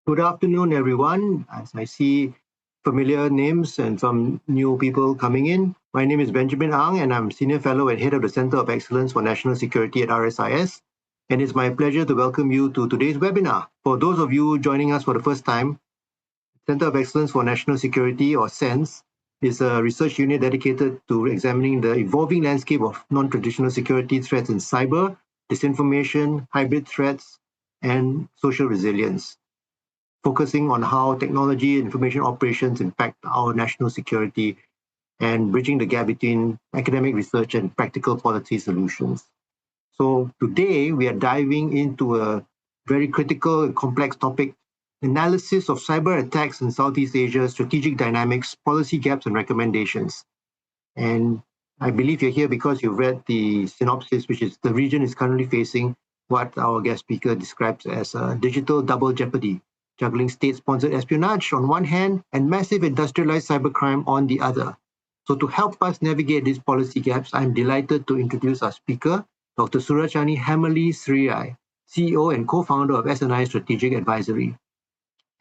Good afternoon, everyone. As I see familiar names and some new people coming in, my name is Benjamin Ang, and I'm Senior Fellow and Head of the Center of Excellence for National Security at RSIS. And it's my pleasure to welcome you to today's webinar. For those of you joining us for the first time, Center of Excellence for National Security, or CENS, is a research unit dedicated to examining the evolving landscape of non-traditional security threats in cyber, disinformation, hybrid threats, and social resilience, focusing on how technology and information operations impact our national security and bridging the gap between academic research and practical policy solutions. So today we are diving into a very critical and complex topic: analysis of cyber attacks in Southeast Asia, strategic dynamics, policy gaps, and recommendations. And I believe you're here because you've read the synopsis, which is the region is currently facing what our guest speaker describes as a digital double jeopardy, juggling state-sponsored espionage on one hand and massive industrialized cybercrime on the other. So to help us navigate these policy gaps, I'm delighted to introduce our speaker, Dr. Surachanee Hammerli Sriyai, CEO and co-founder of SNI Strategic Advisory.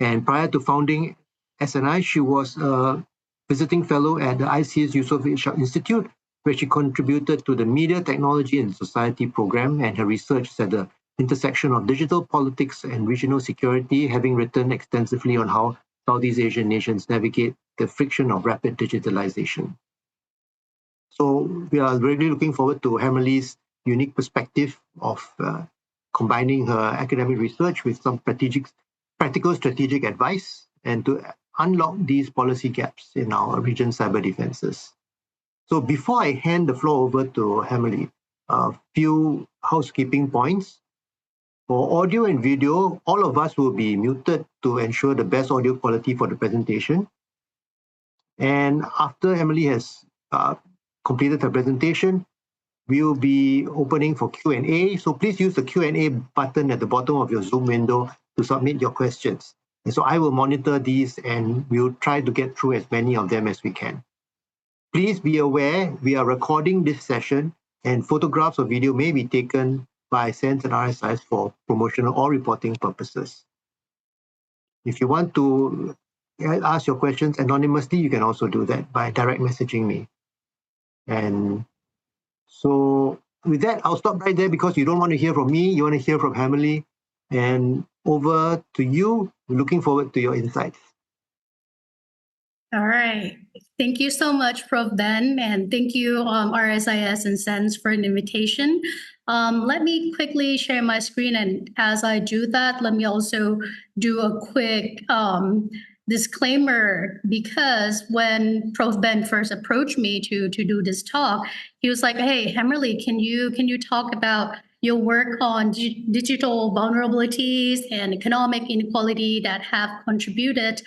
And prior to founding SNI, she was a visiting fellow at the ICS Yusof Institute, where she contributed to the Media, Technology and Society program, and her research is at the intersection of digital politics and regional security, having written extensively on how Southeast Asian nations navigate the friction of rapid digitalization. So we are really looking forward to Hammerli's unique perspective of combining her academic research with some practical strategic advice and to unlock these policy gaps in our region's cyber defenses. So before I hand the floor over to Hammerli, a few housekeeping points. For audio and video, all of us will be muted to ensure the best audio quality for the presentation. And after Emily has completed her presentation, we will be opening for Q&A. So please use the Q&A button at the bottom of your Zoom window to submit your questions. And so I will monitor these and we'll try to get through as many of them as we can. Please be aware we are recording this session and photographs or video may be taken by CENS and RSIS for promotional or reporting purposes. If you want to ask your questions anonymously, you can also do that by direct messaging me. And so with that, I'll stop right there because you don't want to hear from me, you want to hear from Hammerli. And over to you, looking forward to your insights. All right. Thank you so much, Prof. Ben, and thank you, RSIS and CENS, for an invitation. Let me quickly share my screen, and as I do that, let me also do a quick disclaimer, because when Prof. Ben first approached me to do this talk, he was like, "Hey, Hammerli, can you talk about your work on digital vulnerabilities and economic inequality that have contributed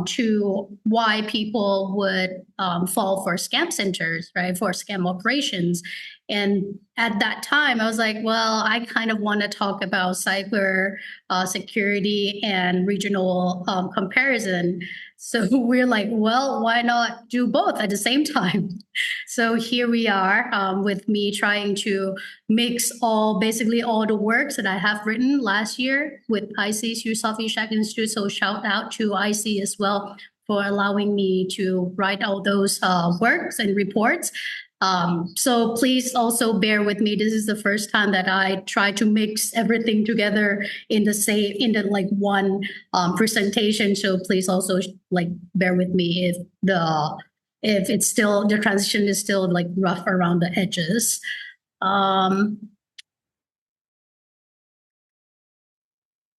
to why people would fall for scam centers, right, for scam operations." And at that time, I was like, well, I kind of want to talk about cyber security and regional comparison. So we're like, well, why not do both at the same time? So here we are with me trying to mix basically all the works that I have written last year with IC's Yusof Institute. So shout out to IC as well for allowing me to write all those works and reports. So please also bear with me. This is the first time that I try to mix everything together in the one presentation. So please also bear with me if it's still, the transition is still rough around the edges.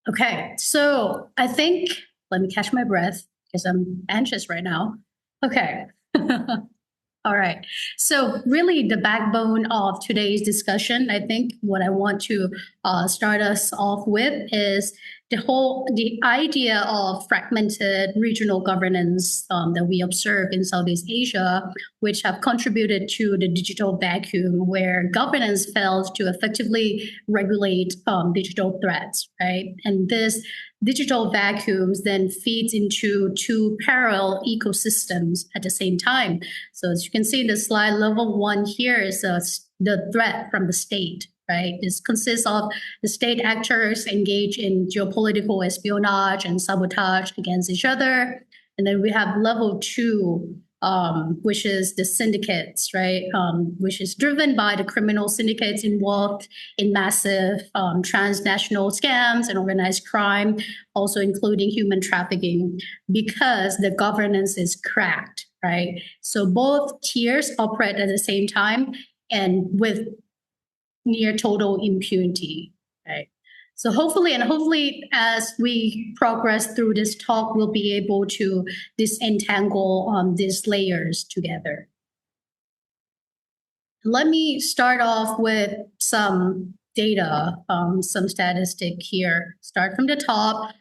Okay, so I think, let me catch my breath because I'm anxious right now. Okay. All right. So really the backbone of today's discussion, I think what I want to start us off with is the idea of fragmented regional governance that we observe in Southeast Asia, which have contributed to the digital vacuum where governance fails to effectively regulate digital threats, right? And this digital vacuums then feeds into two parallel ecosystems at the same time. So as you can see in the slide, level one here is the threat from the state, right? This consists of the state actors engaged in geopolitical espionage and sabotage against each other. And then we have level 2, which is the syndicates, right? Which is driven by the criminal syndicates involved in massive transnational scams and organized crime, also including human trafficking, because the governance is cracked, right? So both tiers operate at the same time and with near total impunity, right? So hopefully as we progress through this talk, we'll be able to disentangle these layers together. Let me start off with some data, some statistic here. Start from the top.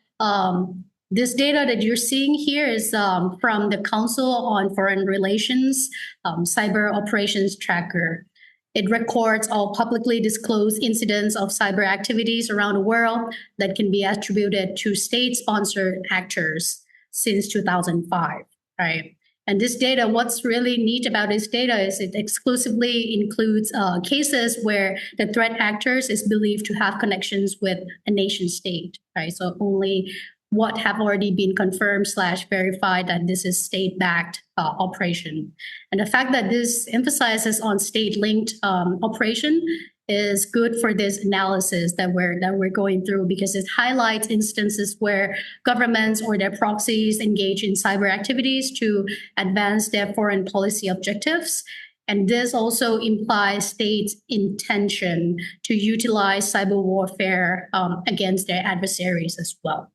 This data that you're seeing here is from the Council on Foreign Relations Cyber Operations Tracker. It records all publicly disclosed incidents of cyber activities around the world that can be attributed to state-sponsored actors since 2005, right? And this data, what's really neat about this data is it exclusively includes cases where the threat actors is believed to have connections with a nation state, right? So only what have already been confirmed / verified that this is state-backed operation. And the fact that this emphasizes on state-linked operation is good for this analysis that we're going through, because it highlights instances where governments or their proxies engage in cyber activities to advance their foreign policy objectives. And this also implies states' intention to utilize cyber warfare against their adversaries as well.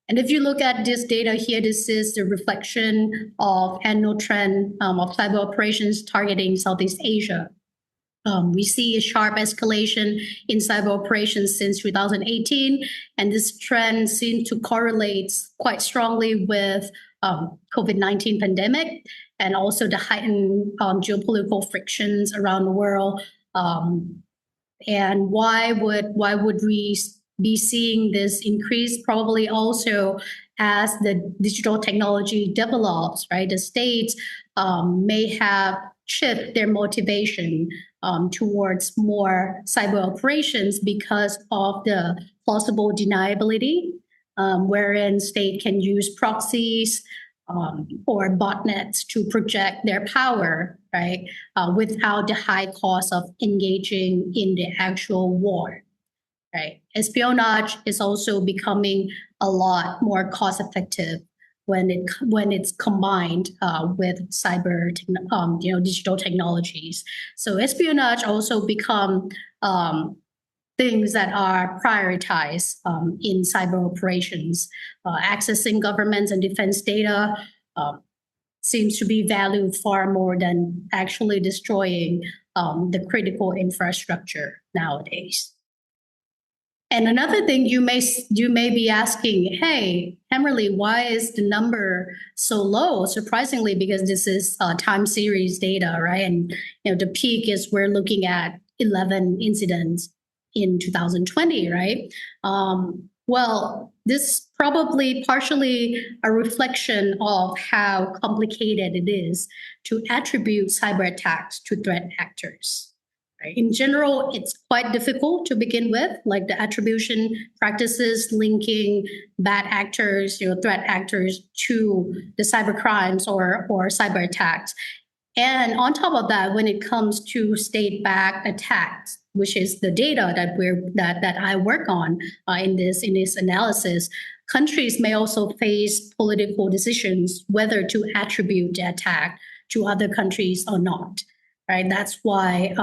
And if you look at this data here, this is the reflection of annual trend of cyber operations targeting Southeast Asia. We see a sharp escalation in cyber operations since 2018, and this trend seems to correlate quite strongly with COVID-19 pandemic and also the heightened geopolitical frictions around the world. And why would we be seeing this increase? Probably also as the digital technology develops, right? The states may have shifted their motivation towards more cyber operations because of the plausible deniability, wherein state can use proxies or botnets to project their power, right, without the high cost of engaging in the actual war. Right. Espionage is also becoming a lot more cost effective when it's combined with cyber, digital technologies. So espionage also become things that are prioritized in cyber operations. Accessing governments and defense data seems to be valued far more than actually destroying the critical infrastructure nowadays. And another thing you may be asking, hey, Hammerli, why is the number so low? Surprisingly, because this is time series data, right? And the peak is we're looking at 11 incidents in 2020, right? Well, this probably partially a reflection of how complicated it is to attribute cyber attacks to threat actors. In general, it's quite difficult to begin with, like the attribution practices linking bad actors, threat actors to the cyber crimes or cyber attacks. And on top of that, when it comes to state-backed attacks, which is the data that I work on in this analysis, countries may also face political decisions whether to attribute the attack to other countries or not. Right? That's why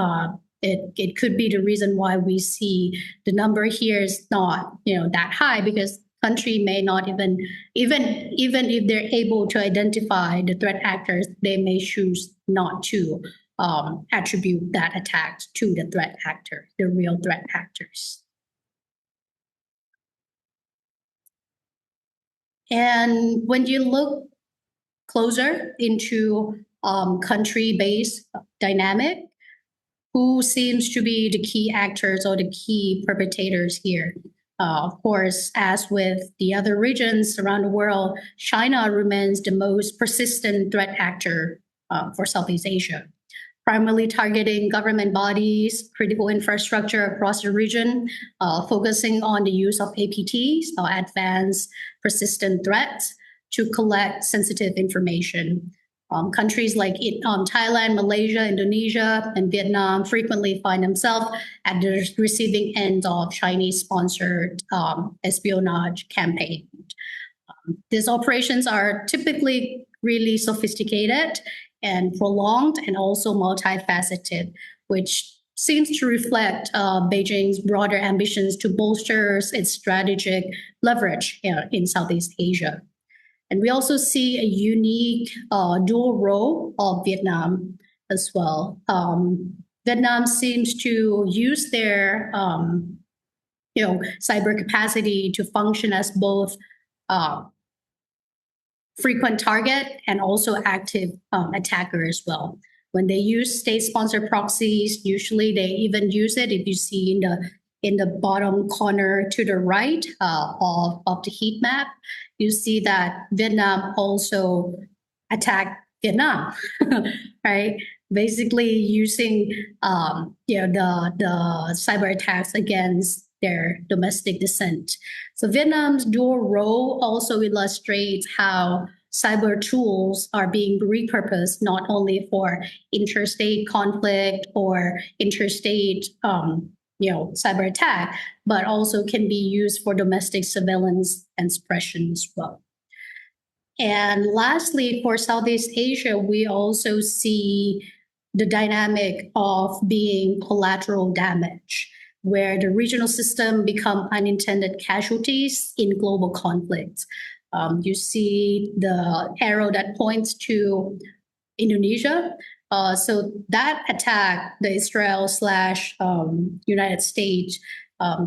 it could be the reason why we see the number here is not that high, because country may not even if they're able to identify the threat actors, they may choose not to attribute that attack to the threat actor, the real threat actors. And when you look closer into country-based dynamic, who seems to be the key actors or the key perpetrators here? Of course, as with the other regions around the world, China remains the most persistent threat actor for Southeast Asia. primarily targeting government bodies, critical infrastructure across the region, focusing on the use of APTs, or advanced persistent threats, to collect sensitive information. Countries like Thailand, Malaysia, Indonesia, and Vietnam frequently find themselves at the receiving end of Chinese-sponsored espionage campaigns. These operations are typically really sophisticated and prolonged and also multifaceted, which seems to reflect Beijing's broader ambitions to bolster its strategic leverage in Southeast Asia. And we also see a unique dual role of Vietnam as well. Vietnam seems to use their cyber capacity to function as both frequent target and also active attacker as well. When they use state-sponsored proxies, usually they even use it, if you see in the bottom corner to the right of the heat map, you see that Vietnam also attacked Vietnam, right? Basically using the cyber attacks against their domestic descent. So Vietnam's dual role also illustrates how cyber tools are being repurposed not only for interstate conflict or interstate cyber attack, but also can be used for domestic surveillance and suppression as well. And lastly, for Southeast Asia, we also see the dynamic of being collateral damage, where the regional system become unintended casualties in global conflicts. You see the arrow that points to Indonesia. So that attack, the Israel/United States,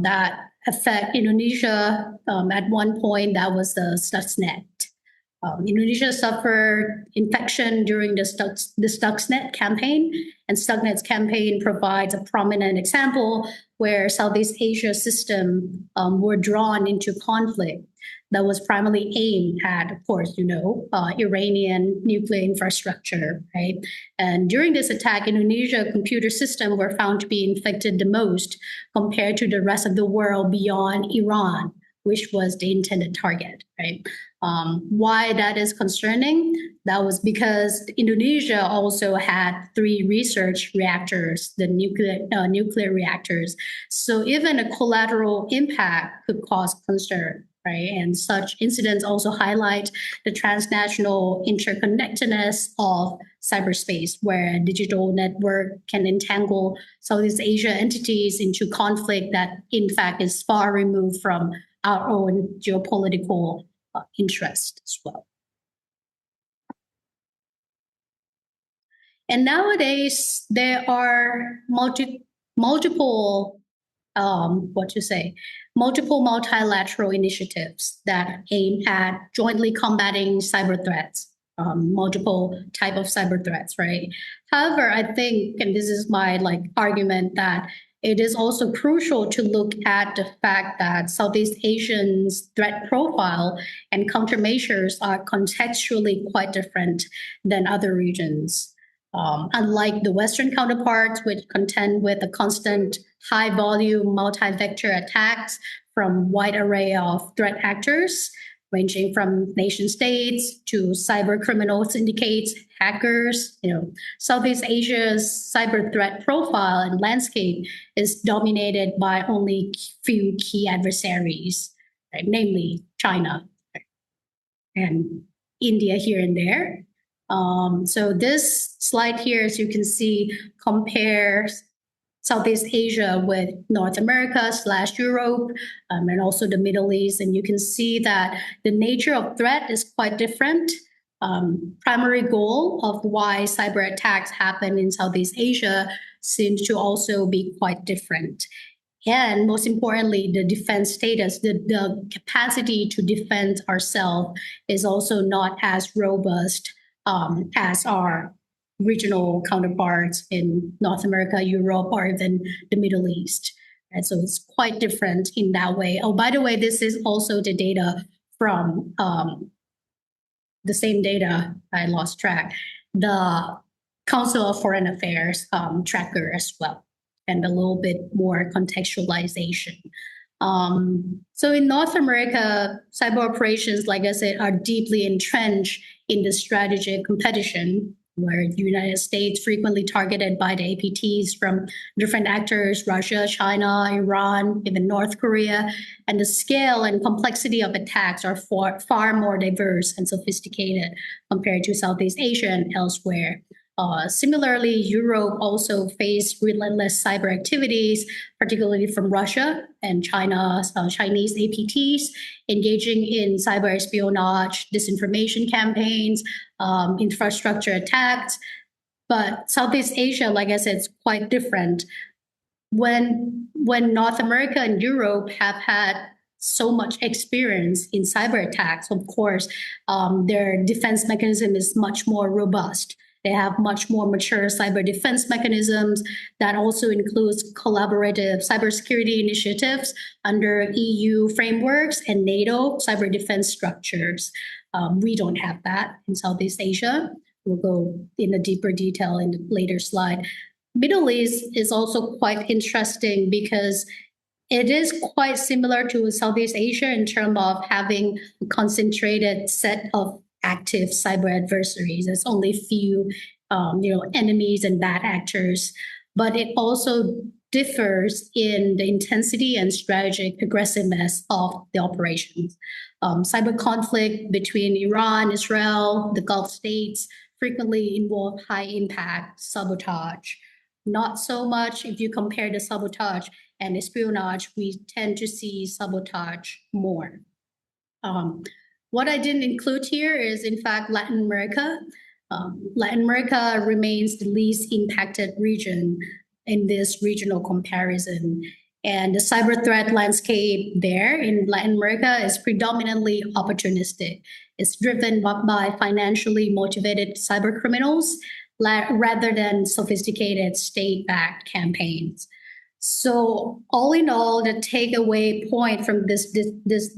that affect Indonesia, at one point, that was the Stuxnet. Indonesia suffered infection during the Stuxnet campaign, and Stuxnet's campaign provides a prominent example where Southeast Asia system were drawn into conflict that was primarily aimed at, of course, Iranian nuclear infrastructure, right? And during this attack, Indonesia computer systems were found to be infected the most compared to the rest of the world beyond Iran, which was the intended target, right? Why that is concerning? That was because Indonesia also had 3 research reactors, the nuclear reactors. So even a collateral impact could cause concern, right? And such incidents also highlight the transnational interconnectedness of cyberspace, where a digital network can entangle Southeast Asia entities into conflict that, in fact, is far removed from our own geopolitical interest as well. And nowadays, there are multiple multilateral initiatives that aim at jointly combating cyber threats, multiple type of cyber threats, right? However, I think, and this is my argument, that it is also crucial to look at the fact that Southeast Asia's threat profile and countermeasures are contextually quite different than other regions. Unlike the Western counterparts, which contend with a constant high-volume multi-vector attacks from wide array of threat actors, ranging from nation states to cyber criminal syndicates, hackers. Southeast Asia's cyber threat profile and landscape is dominated by only few key adversaries, right? Namely China and India here and there. So this slide here, as you can see, compares Southeast Asia with North America/Europe, and also the Middle East. And you can see that the nature of threat is quite different. Primary goal of why cyber attacks happen in Southeast Asia seems to also be quite different. And most importantly, the defense status, the capacity to defend ourselves is also not as robust as our regional counterparts in North America, Europe, or even the Middle East. And so it's quite different in that way. Oh, by the way, this is also the data from the same data, I lost track. The Council of Foreign Affairs tracker as well, and a little bit more contextualization. So in North America, cyber operations, like I said, are deeply entrenched in the strategic competition, where the United States frequently targeted by the APTs from different actors, Russia, China, Iran, even North Korea, and the scale and complexity of attacks are far more diverse and sophisticated compared to Southeast Asia and elsewhere. Similarly, Europe also faced relentless cyber activities, particularly from Russia and Chinese APTs, engaging in cyber espionage, disinformation campaigns, infrastructure attacks. But Southeast Asia, like I said, is quite different. When North America and Europe have had so much experience in cyber attacks, of course, their defense mechanism is much more robust. They have much more mature cyber defense mechanisms that also includes collaborative cybersecurity initiatives under EU frameworks and NATO cyber defense structures. We don't have that in Southeast Asia. We'll go in a deeper detail in the later slide. Middle East is also quite interesting because it is quite similar to Southeast Asia in terms of having a concentrated set of active cyber adversaries. There's only few, enemies and bad actors, but it also differs in the intensity and strategic aggressiveness of the operations. Cyber conflict between Iran, Israel, the Gulf states frequently involve high-impact sabotage. Not so much if you compare the sabotage and espionage, we tend to see sabotage more. What I didn't include here is, in fact, Latin America. Latin America remains the least impacted region in this regional comparison. And the cyber threat landscape there in Latin America is predominantly opportunistic. It's driven by financially motivated cyber criminals rather than sophisticated state-backed campaigns. So all in all, the takeaway point from this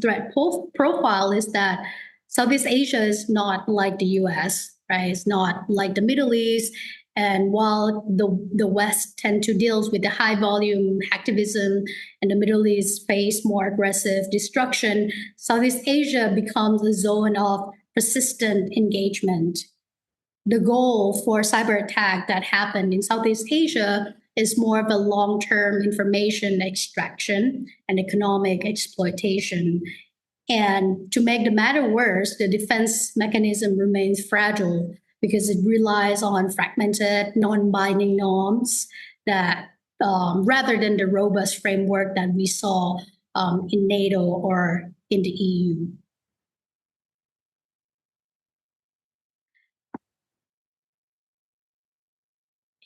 threat profile is that Southeast Asia is not like the US, right? It's not like the Middle East. And while the West tend to deal with the high volume activism and the Middle East face more aggressive destruction, Southeast Asia becomes a zone of persistent engagement. The goal for cyber attack that happened in Southeast Asia is more of a long-term information extraction and economic exploitation. And to make the matter worse, the defense mechanism remains fragile because it relies on fragmented, non-binding norms that rather than the robust framework that we saw in NATO or in the EU.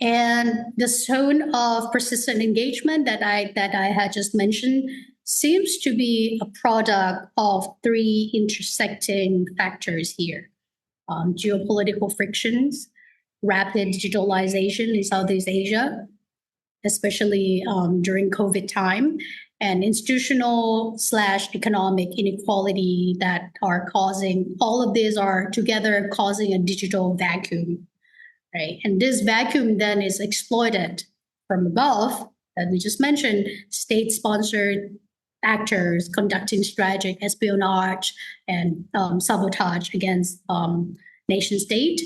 And the zone of persistent engagement that I had just mentioned seems to be a product of three intersecting factors here. Geopolitical frictions, rapid digitalization in Southeast Asia, especially during COVID time, and institutional/economic inequality that are causing, all of these are together causing a digital vacuum. Right? And this vacuum then is exploited from above, that we just mentioned, state-sponsored actors conducting strategic espionage and sabotage against nation state,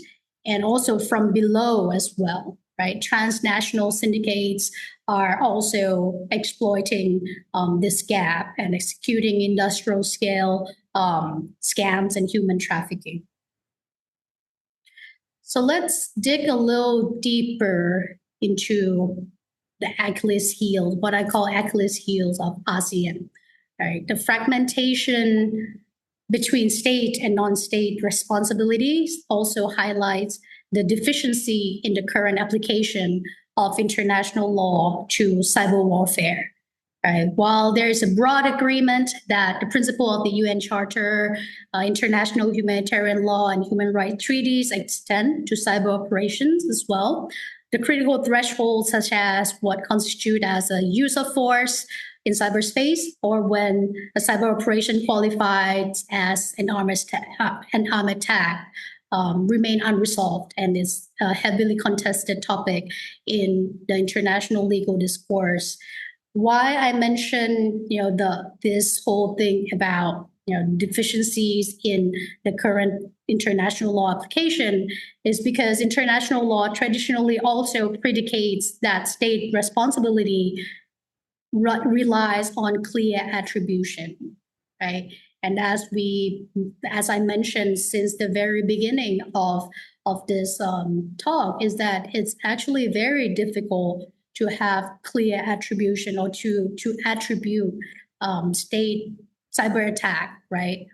and also from below as well, right? Transnational syndicates are also exploiting this gap and executing industrial scale scams and human trafficking. So let's dig a little deeper into the Achilles heel, what I call Achilles heels of ASEAN. Right? The fragmentation between state and non-state responsibilities also highlights the deficiency in the current application of international law to cyber warfare. Right. While there is a broad agreement that the principle of the UN Charter, international humanitarian law, and human rights treaties extend to cyber operations as well, the critical thresholds, such as what constitute as a use of force in cyberspace, or when a cyber operation qualifies as an armed attack, remain unresolved, and is a heavily contested topic in the international legal discourse. Why I mentioned, this whole thing about deficiencies in the current international law application is because international law traditionally also predicates that state responsibility relies on clear attribution, right? And as I mentioned since the very beginning of this talk, is that it's actually very difficult to have clear attribution or to attribute state cyber attack, right?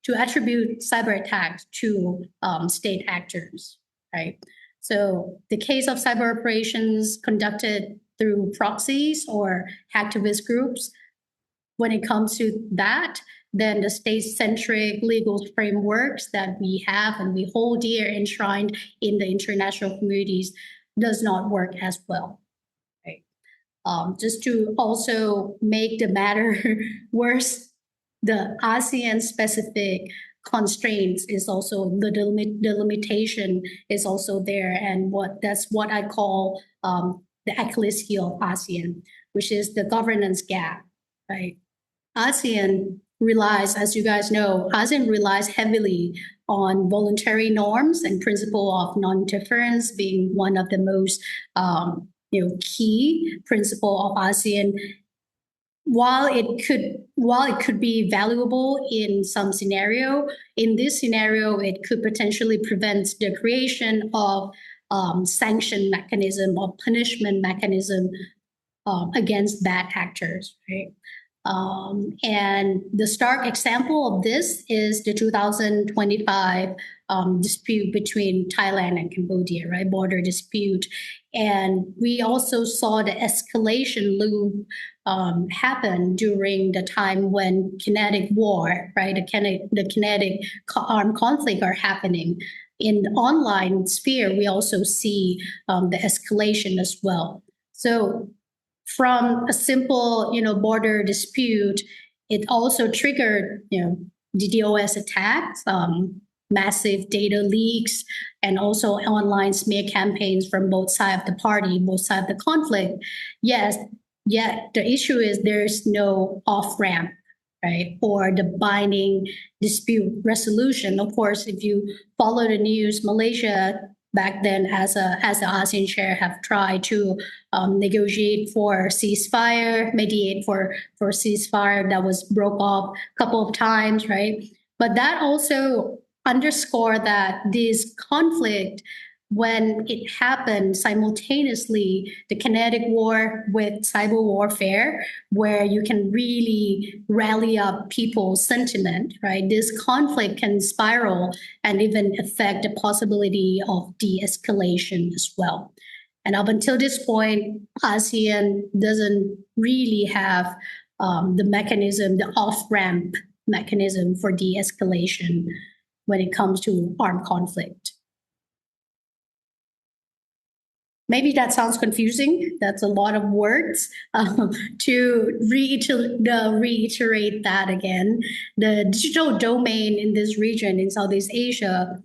To attribute cyber attacks to state actors, right? So the case of cyber operations conducted through proxies or hacktivist groups, when it comes to that, then the state-centric legal frameworks that we have and we hold dear enshrined in the international communities does not work as well. Right? Just to also make the matter worse, the ASEAN-specific constraints is also the limitation is also there, and that's what I call the Achilles heel of ASEAN, which is the governance gap, right? ASEAN relies, as you guys know, ASEAN relies heavily on voluntary norms and principle of non-interference being one of the most key principle of ASEAN. While it could be valuable in some scenario, in this scenario, it could potentially prevent the creation of sanction mechanism or punishment mechanism against bad actors, right? And the stark example of this is the 2025 dispute between Thailand and Cambodia, right? Border dispute. And we also saw the escalation loop happen during the time when kinetic war, right? The kinetic armed conflict are happening. In the online sphere, we also see the escalation as well. So from a simple, border dispute, it also triggered, DDoS attacks, massive data leaks, and also online smear campaigns from both sides of the party, both sides of the conflict. Yes, yet the issue is there's no off-ramp, right, or the binding dispute resolution. Of course, if you follow the news, Malaysia back then, as the ASEAN chair, have tried to negotiate for ceasefire, mediate for ceasefire that was broke off a couple of times, right? But that also underscore that this conflict, when it happened simultaneously, the kinetic war with cyber warfare, where you can really rally up people's sentiment, right? This conflict can spiral and even affect the possibility of de-escalation as well. And up until this point, ASEAN doesn't really have the mechanism, the off-ramp mechanism for de-escalation when it comes to armed conflict. Maybe that sounds confusing. That's a lot of words. To reiterate that again, the digital domain in this region, in Southeast Asia,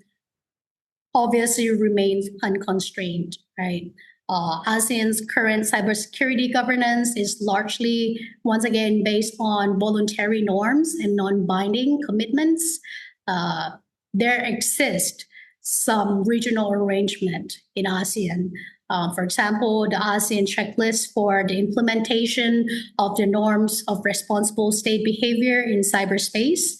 obviously remains unconstrained, right? ASEAN's current cybersecurity governance is largely, once again, based on voluntary norms and non-binding commitments. There exists some regional arrangement in ASEAN. For example, the ASEAN checklist for the implementation of the norms of responsible state behavior in cyberspace.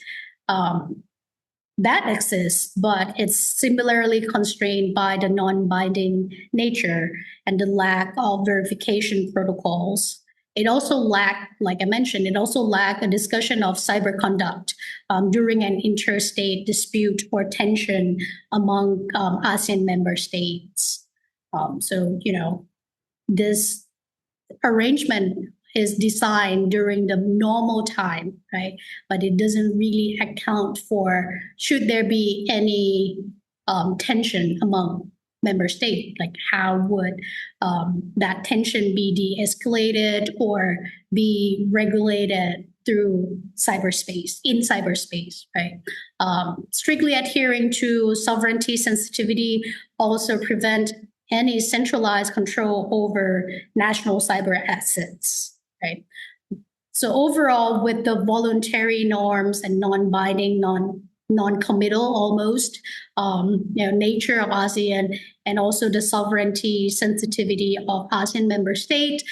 That exists, but it's similarly constrained by the non-binding nature and the lack of verification protocols. It also lacked, like I mentioned, a discussion of cyber conduct during an interstate dispute or tension among ASEAN member states. So, this arrangement is designed during the normal time, right? But it doesn't really account for should there be any tension among member states, like how would that tension be de-escalated or be regulated through cyberspace, in cyberspace, right? Strictly adhering to sovereignty sensitivity also prevent any centralized control over national cyber assets, right? So overall, with the voluntary norms and non-binding, non-committal almost, nature of ASEAN, and also the sovereignty sensitivity of ASEAN member state,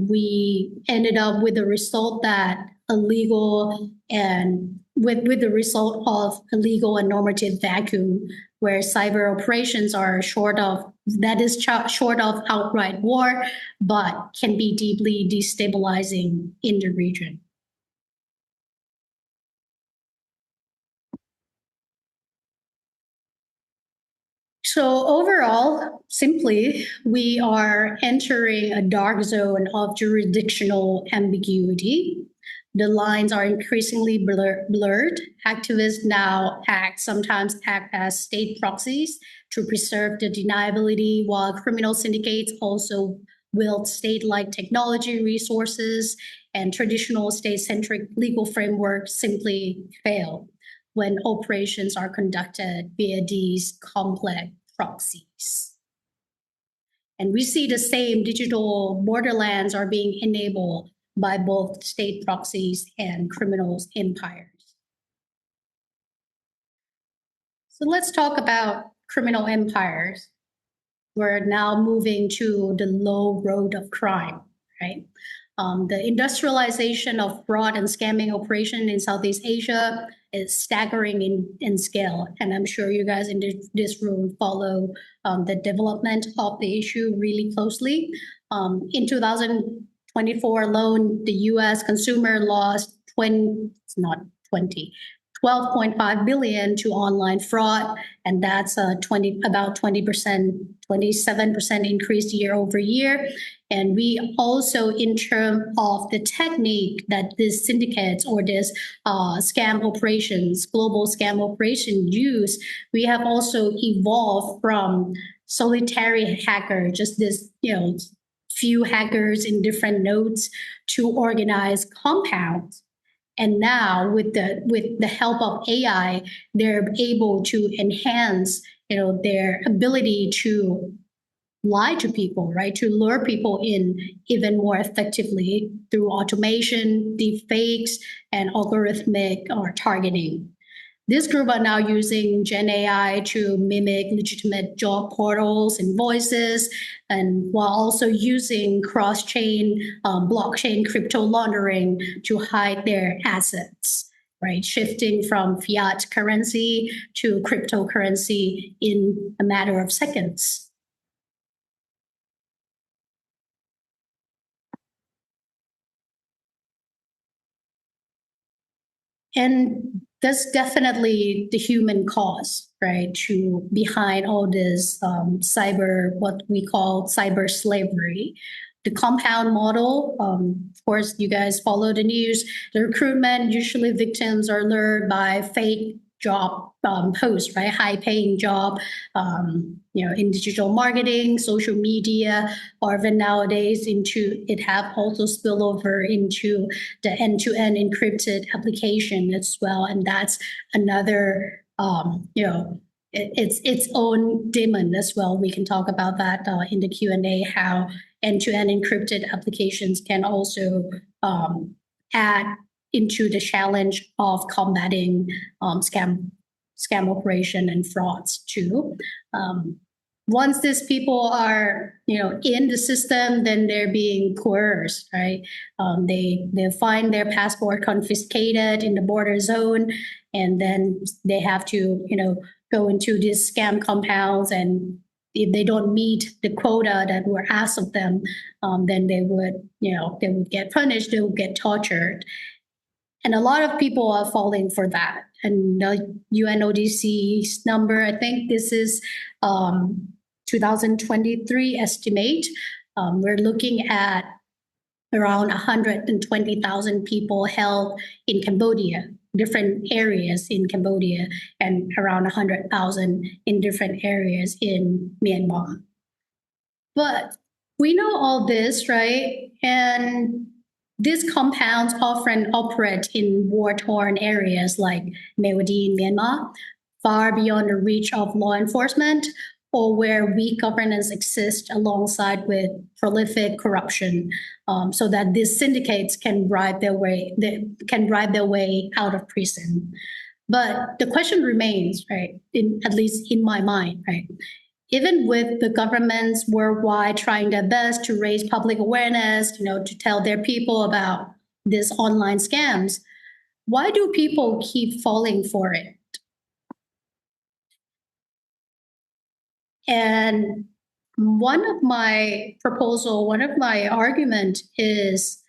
we ended up with the result that illegal and with the result of a legal and normative vacuum where cyber operations are short of outright war, but can be deeply destabilizing in the region. So overall, simply, we are entering a dark zone of jurisdictional ambiguity. The lines are increasingly blurred. Activists now sometimes act as state proxies to preserve the deniability, while criminal syndicates also wield state-like technology resources, and traditional state-centric legal frameworks simply fail when operations are conducted via these complex proxies. And we see the same digital borderlands are being enabled by both state proxies and criminal empires. So let's talk about criminal empires. We're now moving to the low road of crime, right? The industrialization of fraud and scamming operation in Southeast Asia is staggering in scale. And I'm sure you guys in this room follow the development of the issue really closely. In 2024 alone, the US consumer lost 12.5 billion to online fraud, and that's about 20%, 27% increase year over year. And we also, in terms of the technique that these syndicates or this scam operations, global scam operations use, we have also evolved from solitary hacker, just this, few hackers in different nodes, to organized compounds. And now with the help of AI, they're able to enhance, their ability to lie to people, right? To lure people in even more effectively through automation, deepfakes, and algorithmic or targeting. This group are now using Gen AI to mimic legitimate job portals and voices, and while also using cross-chain, blockchain crypto laundering to hide their assets, right? Shifting from fiat currency to cryptocurrency in a matter of seconds. And that's definitely the human cause, right? Behind all this what we call cyber slavery. The compound model, of course, you guys follow the news. The recruitment, usually victims are lured by fake job posts, right? High-paying job, in digital marketing, social media, or even nowadays it have also spill over into the end-to-end encrypted application as well, and that's another, it's its own demon as well. We can talk about that in the Q&A, how end-to-end encrypted applications can also add into the challenge of combating scam operation and frauds too. Once these people are, in the system, then they're being coerced, right? They find their passport confiscated in the border zone, and then they have to, go into these scam compounds, and if they don't meet the quota that were asked of them, then they would get punished, they would get tortured. And a lot of people are falling for that. And the UNODC's number, I think this is 2023 estimate. We're looking at around 120,000 people held in Cambodia, different areas in Cambodia, and around 100,000 in different areas in Myanmar. But we know all this, right? And these compounds often operate in war-torn areas like Mewadi in Myanmar, far beyond the reach of law enforcement, or where weak governance exists alongside with prolific corruption, so that these syndicates can bribe their way out of prison. But the question remains, right? At least in my mind, right? Even with the governments worldwide trying their best to raise public awareness, to tell their people about these online scams, why do people keep falling for it? And one of my argument is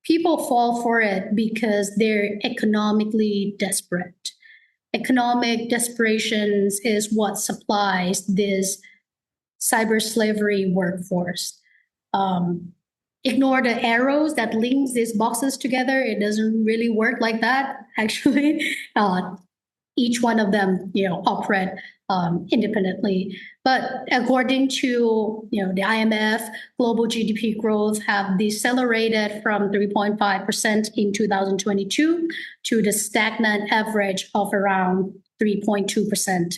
people fall for it because they're economically desperate. Economic desperation is what supplies this cyber slavery workforce. Ignore the arrows that links these boxes together. It doesn't really work like that, actually. Each one of them, operate independently. But according to the IMF, global GDP growth have decelerated from 3.5% in 2022 to the stagnant average of around 3.2%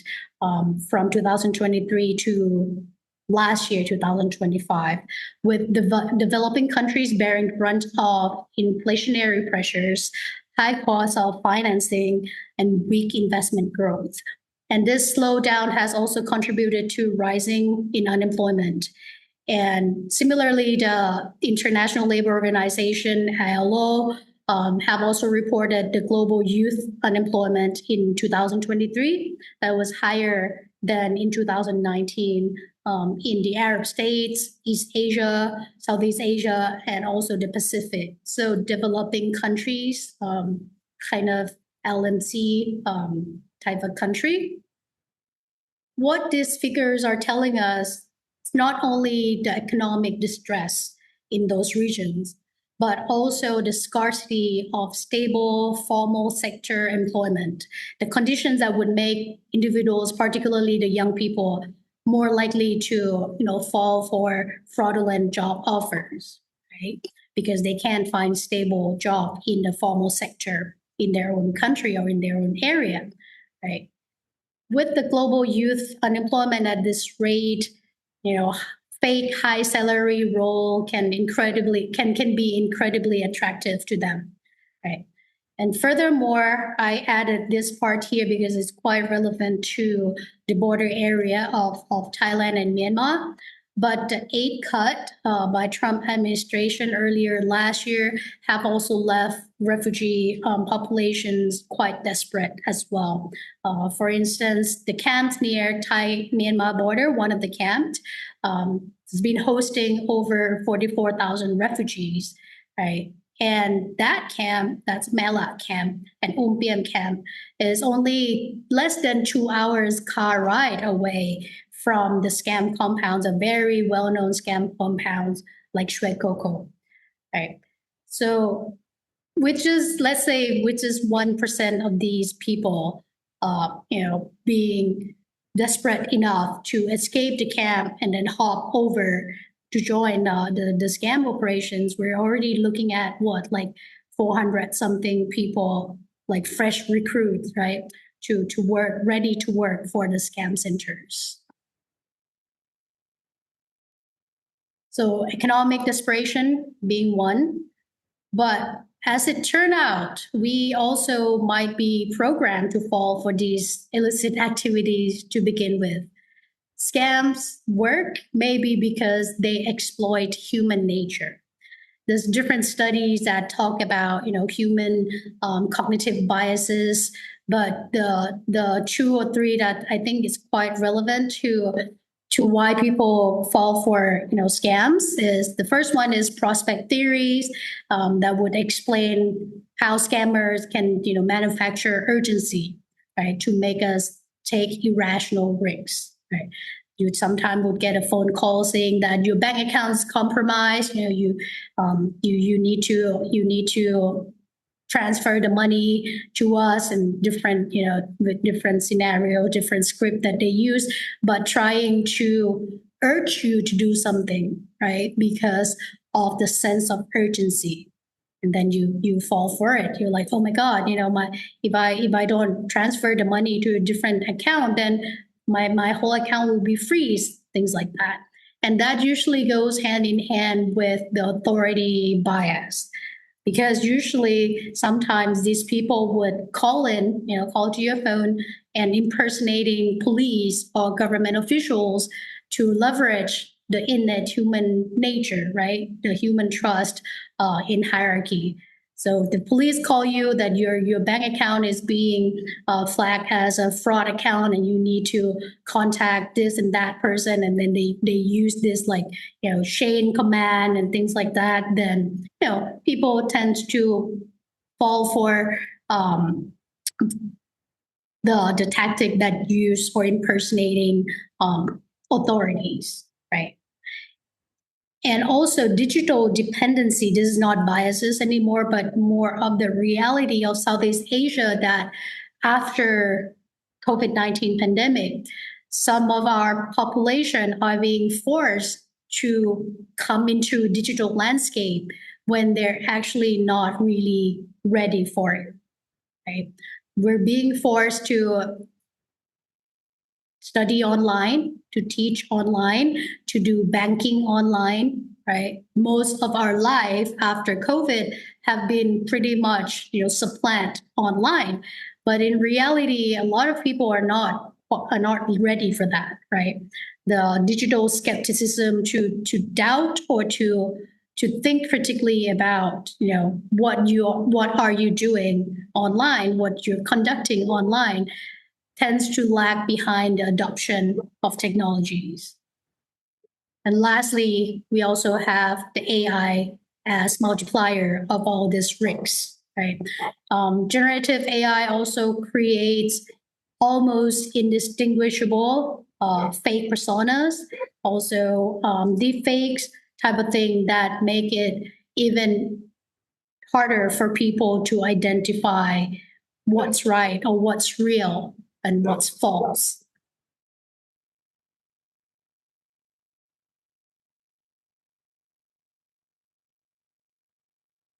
from 2023 to last year, 2025, with developing countries bearing the brunt of inflationary pressures, high costs of financing, and weak investment growth. And this slowdown has also contributed to rising in unemployment. And similarly, the International Labour Organization, ILO, have also reported the global youth unemployment in 2023 that was higher than in 2019 in the Arab states, East Asia, Southeast Asia, and also the Pacific. So developing countries, kind of LMC type of country. What these figures are telling us is not only the economic distress in those regions, but also the scarcity of stable formal sector employment, the conditions that would make individuals, particularly the young people, more likely to fall for fraudulent job offers, right? Because they can't find stable job in the formal sector in their own country or in their own area, right? With the global youth unemployment at this rate, fake high salary role can be incredibly attractive to them, right? And furthermore, I added this part here because it's quite relevant to the border area of Thailand and Myanmar. But the aid cut by Trump administration earlier last year have also left refugee populations quite desperate as well. For instance, the camps near Thai-Myanmar border, one of the camps, has been hosting over 44,000 refugees, right? And that camp, that's Melak camp and Umpiam camp, is only less than 2 hours car ride away from the scam compounds, a very well-known scam compounds like Shwe Coco, right? So, which is 1% of these people, being desperate enough to escape the camp and then hop over to join the scam operations. We're already looking at 400 something people, like fresh recruits, right? To work, ready to work for the scam centers. So economic desperation being one, but as it turned out, we also might be programmed to fall for these illicit activities to begin with. Scams work maybe because they exploit human nature. There's different studies that talk about human cognitive biases, but the 2 or 3 that I think is quite relevant to why people fall for scams is the first one is prospect theories that would explain how scammers can manufacture urgency, right, to make us take irrational risks, right? You sometimes would get a phone call saying that your bank account is compromised. You need to transfer the money to us, and different with different scenario, different script that they use, but trying to urge you to do something, right? Because of the sense of urgency. And then you fall for it. You're like, oh my God, if I don't transfer the money to a different account, then my whole account will be freeze, things like that. And that usually goes hand in hand with the authority bias. Because usually sometimes these people would call to your phone and impersonating police or government officials to leverage the innate human nature, right? The human trust in hierarchy. So if the police call you that your bank account is being flagged as a fraud account and you need to contact this and that person, and then they use this Shane command and things like that, then people tend to fall for the tactic that used for impersonating authorities, right? And also digital dependency, this is not biases anymore, but more of the reality of Southeast Asia that after COVID-19 pandemic, some of our population are being forced to come into digital landscape when they're actually not really ready for it, right? We're being forced to study online, to teach online, to do banking online, right? Most of our life after COVID have been pretty much, supplant online. But in reality, a lot of people are not ready for that, right? The digital skepticism to doubt or to think critically about, what are you doing online, what you're conducting online, tends to lag behind the adoption of technologies. And lastly, we also have the AI as multiplier of all these risks, right? Generative AI also creates almost indistinguishable fake personas, also deep fakes type of thing that make it even harder for people to identify what's right or what's real and what's false.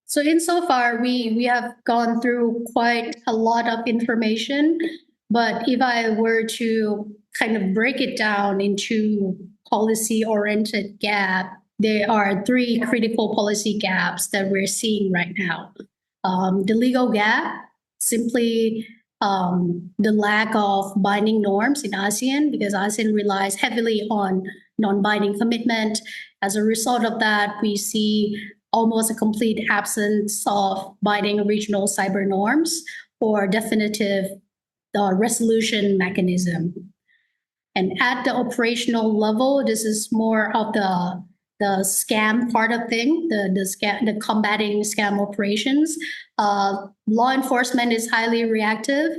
So insofar, we have gone through quite a lot of information, but if I were to kind of break it down into policy-oriented gap, there are three critical policy gaps that we're seeing right now. The legal gap, simply the lack of binding norms in ASEAN, because ASEAN relies heavily on non-binding commitment. As a result of that, we see almost a complete absence of binding regional cyber norms or definitive resolution mechanism. And at the operational level, this is more of the scam part of thing, the combating scam operations. Law enforcement is highly reactive,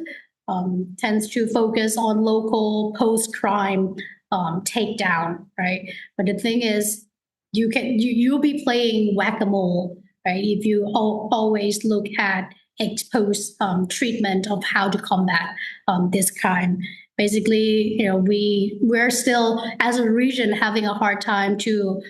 tends to focus on local post-crime takedown, right? But the thing is, you'll be playing whack-a-mole, right? If you always look at ex post treatment of how to combat this crime. Basically, we're still, as a region, having a hard time to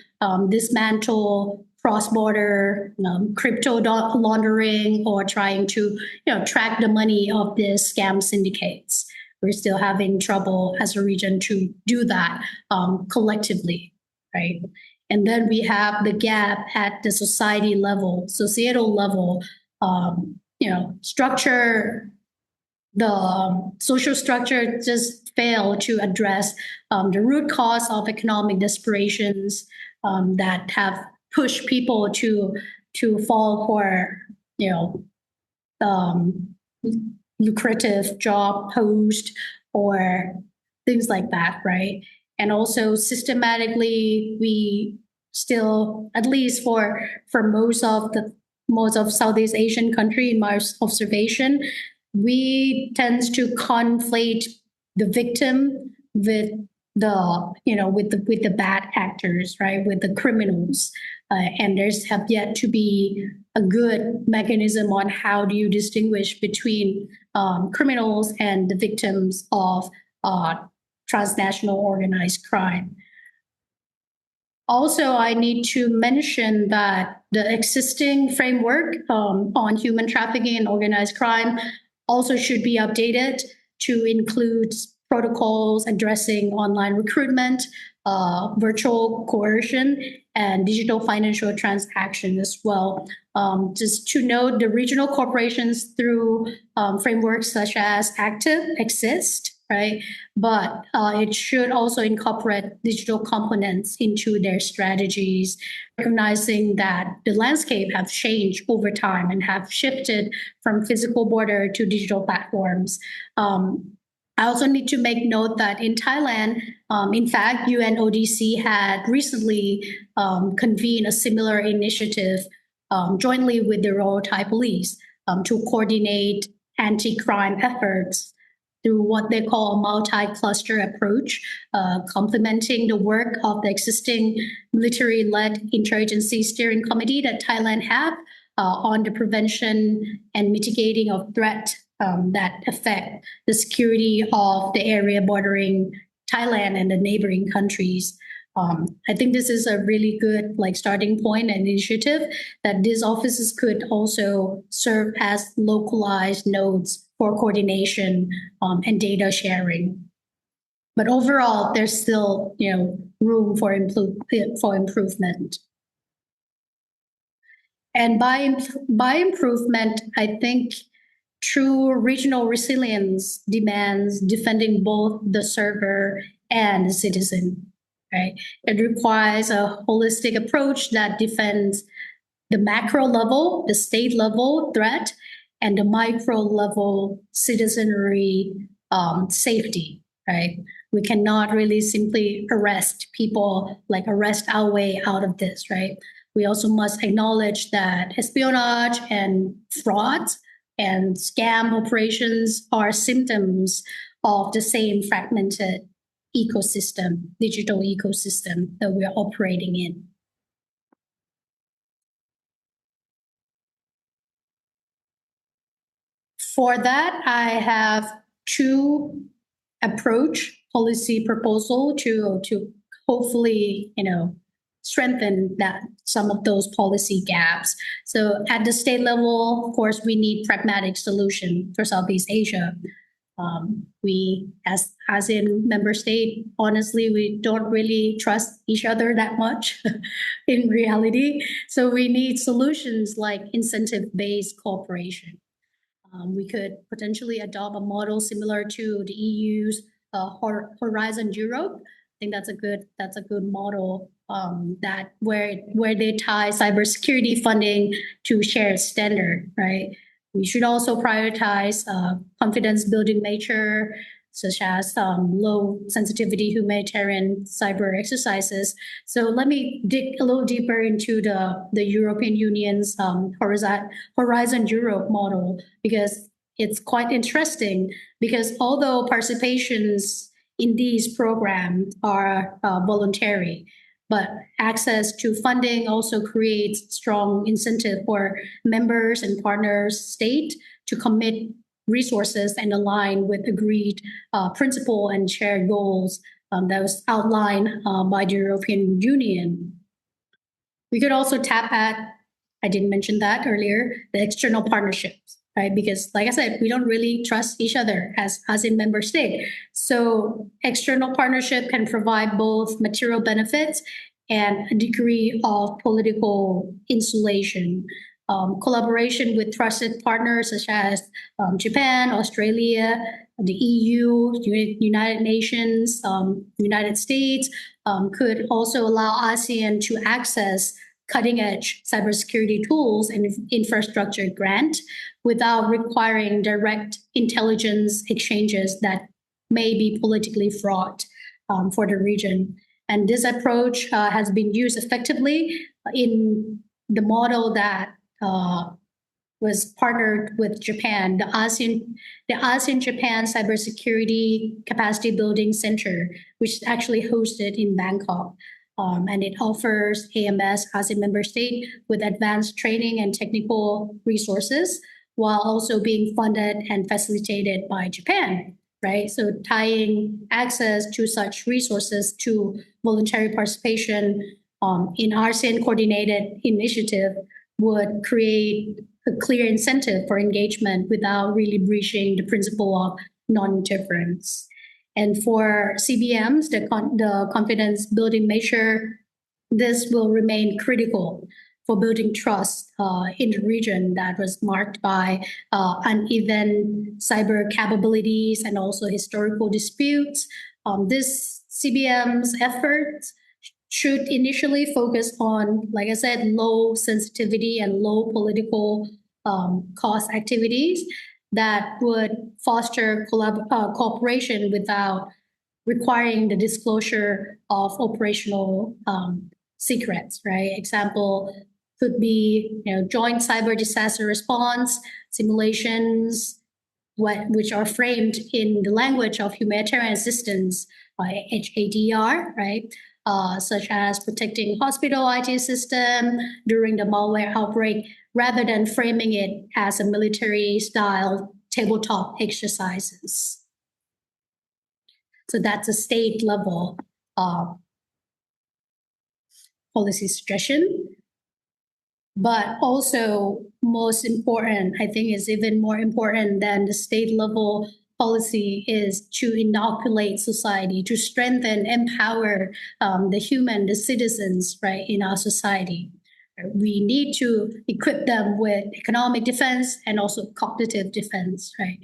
dismantle cross-border crypto laundering or trying to track the money of the scam syndicates. We're still having trouble as a region to do that collectively, right? And then we have the gap at the societal level, structure. The social structure just failed to address the root cause of economic desperations that have pushed people to fall for lucrative job post or things like that, right? And also systematically, we still, at least for most of Southeast Asian country, in my observation, we tend to conflate the victim with the bad actors, right? With the criminals, and there's have yet to be a good mechanism on how do you distinguish between criminals and the victims of transnational organized crime. Also, I need to mention that the existing framework on human trafficking and organized crime also should be updated to include protocols addressing online recruitment, virtual coercion, and digital financial transaction as well. Just to note, the regional corporations through frameworks such as Active exist, right? But it should also incorporate digital components into their strategies, recognizing that the landscape have changed over time and have shifted from physical border to digital platforms. I also need to make note that in Thailand, in fact, UNODC had recently convened a similar initiative jointly with the Royal Thai Police to coordinate anti-crime efforts through what they call a multi-cluster approach, complementing the work of the existing military-led interagency steering committee that Thailand have on the prevention and mitigating of threat that affect the security of the area bordering Thailand and the neighboring countries. I think this is a really good starting point and initiative that these offices could also serve as localized nodes for coordination and data sharing. But overall, there's still room for improvement. And by improvement, I think true regional resilience demands defending both the server and the citizen. Right? It requires a holistic approach that defends the macro level, the state level threat, and the micro level citizenry safety. Right? We cannot really simply arrest people, arrest our way out of this. Right? We also must acknowledge that espionage and fraud and scam operations are symptoms of the same fragmented ecosystem, digital ecosystem that we're operating in. For that, I have two policy proposal to hopefully, strengthen some of those policy gaps. So at the state level, of course, we need pragmatic solution for Southeast Asia. We, as ASEAN member state, honestly, we don't really trust each other that much in reality. So we need solutions like incentive-based cooperation. We could potentially adopt a model similar to the EU's Horizon Europe. I think that's a good model that where they tie cybersecurity funding to shared standard, right? We should also prioritize confidence building nature, such as low sensitivity humanitarian cyber exercises. So let me dig a little deeper into the European Union's Horizon Europe model, because it's quite interesting, because although participations in these programs are voluntary, but access to funding also creates strong incentive for members and partners state to commit resources and align with agreed principle and shared goals that was outlined by the European Union. We could also tap at, I didn't mention that earlier, the external partnerships, right? Because like I said, we don't really trust each other as in member state. So external partnership can provide both material benefits and a degree of political insulation. Collaboration with trusted partners such as Japan, Australia, the EU, United Nations, United States could also allow ASEAN to access cutting-edge cybersecurity tools and infrastructure grant without requiring direct intelligence exchanges that may be politically fraught for the region. And this approach has been used effectively in the model that was partnered with Japan, the ASEAN-Japan Cybersecurity Capacity Building Center, which is actually hosted in Bangkok. And it offers AMS, ASEAN member state, with advanced training and technical resources, while also being funded and facilitated by Japan, right? So tying access to such resources to voluntary participation in ASEAN coordinated initiative would create a clear incentive for engagement without really breaching the principle of non-interference. And for CBMs, the confidence building measure, this will remain critical for building trust in the region that was marked by uneven cyber capabilities and also historical disputes. This CBM's efforts should initially focus on, like I said, low sensitivity and low political cost activities that would foster cooperation without requiring the disclosure of operational secrets, right? Example could be, joint cyber disaster response simulations, which are framed in the language of humanitarian assistance by HADR, right? Such as protecting hospital IT system during the malware outbreak, rather than framing it as a military-style tabletop exercises. So that's a state-level policy suggestion. But also, most important, I think is even more important than the state-level policy, is to inoculate society, to strengthen, empower the citizens, right, in our society. We need to equip them with economic defense and also cognitive defense, right?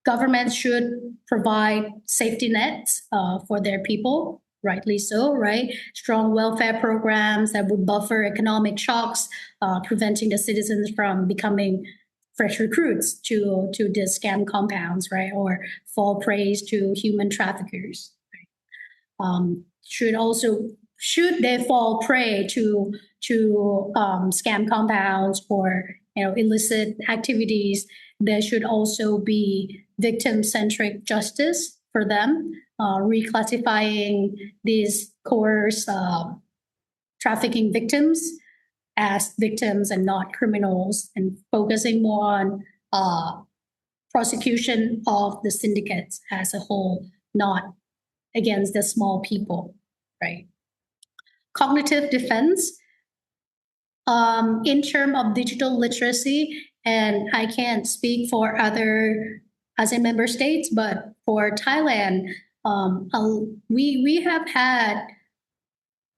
Governments should provide safety nets for their people, rightly so, right? Strong welfare programs that would buffer economic shocks, preventing the citizens from becoming fresh recruits to the scam compounds, right? Or fall prey to human traffickers. Right? Should they fall prey to scam compounds or illicit activities, there should also be victim-centric justice for them, reclassifying these coerced trafficking victims as victims and not criminals, and focusing more on prosecution of the syndicates as a whole, not against the small people, right? Cognitive defense, in terms of digital literacy, and I can't speak for other ASEAN member states, but for Thailand, we have had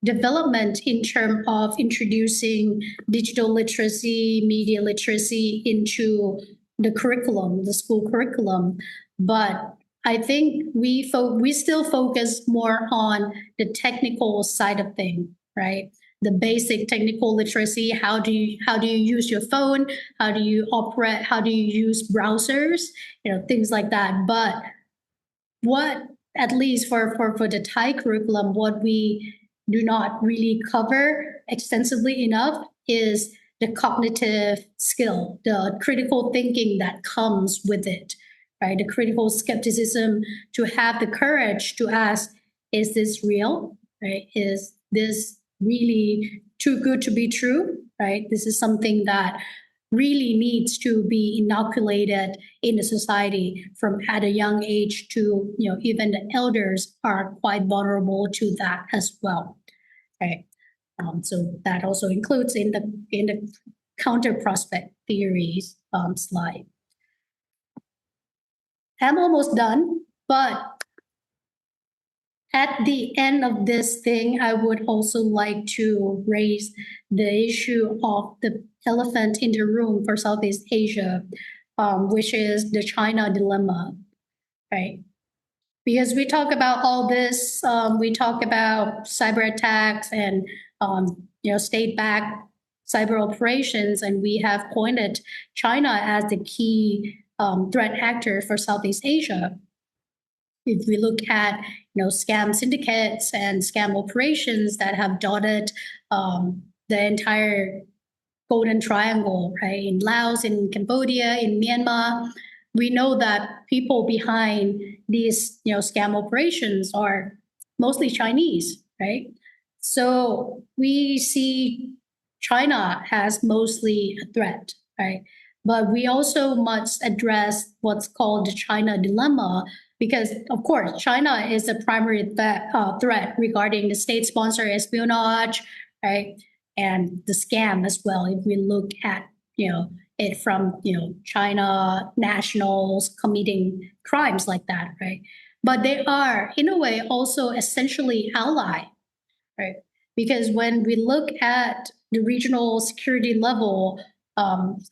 development in terms of introducing digital literacy, media literacy into the curriculum, the school curriculum. But I think we still focus more on the technical side of things, right? The basic technical literacy. How do you use your phone? How do you operate? How do you use browsers? Things like that. But what, at least for the Thai curriculum, what we do not really cover extensively enough is the cognitive skill, the critical thinking that comes with it, right? The critical skepticism, to have the courage to ask, is this real, right? Is this really too good to be true, right? This is something that really needs to be inoculated in the society from at a young age to, even the elders are quite vulnerable to that as well, right? So that also includes in the counter prospect theories slide. I'm almost done, but at the end of this thing, I would also like to raise the issue of the elephant in the room for Southeast Asia, which is the China dilemma, right? Because we talk about all this, we talk about cyber attacks and state-backed cyber operations, and we have pointed China as the key threat actor for Southeast Asia. If we look at scam syndicates and scam operations that have dotted the entire Golden Triangle, right? In Laos, in Cambodia, in Myanmar, we know that people behind these scam operations are mostly Chinese, right? So we see China as mostly a threat, right? But we also must address what's called the China dilemma, because, of course, China is a primary threat regarding the state-sponsored espionage, right, and the scam as well. If we look at it from China nationals committing crimes like that, right? But they are, in a way, also essentially ally, right? Because when we look at the regional security level,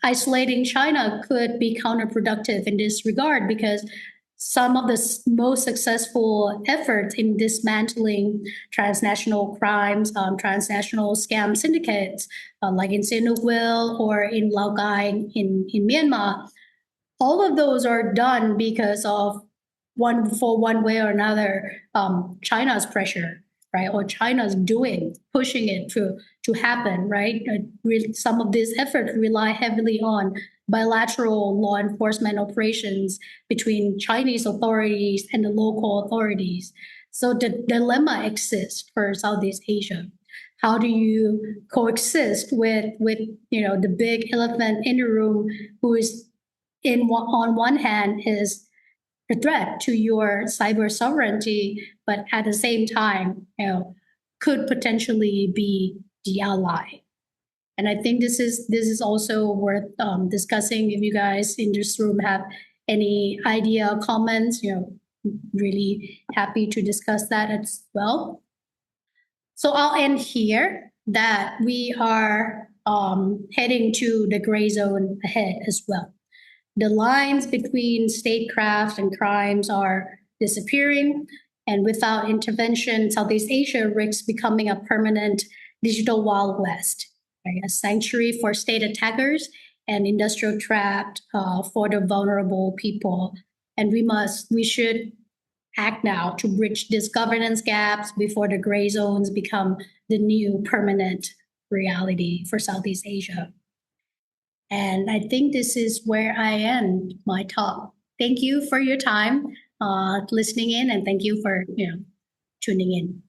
isolating China could be counterproductive in this regard, because some of the most successful efforts in dismantling transnational crimes, transnational scam syndicates, like in Sinukville or in Laogai in Myanmar, all of those are done because of one way or another, China's pressure, right? Or China's pushing it to happen, right? Some of these efforts rely heavily on bilateral law enforcement operations between Chinese authorities and the local authorities. So the dilemma exists for Southeast Asia. How do you coexist with the big elephant in the room, who is on one hand is a threat to your cyber sovereignty, but at the same time, could potentially be the ally. And I think this is also worth discussing. If you guys in this room have any idea, comments, really happy to discuss that as well. So I'll end here, that we are heading to the gray zone ahead as well. The lines between statecraft and crimes are disappearing, and without intervention, Southeast Asia risks becoming a permanent digital Wild West, right? A sanctuary for state attackers and industrial trapped for the vulnerable people. And we should act now to bridge these governance gaps before the gray zones become the new permanent reality for Southeast Asia. And I think this is where I end my talk. Thank you for your time listening in, and thank you for tuning in.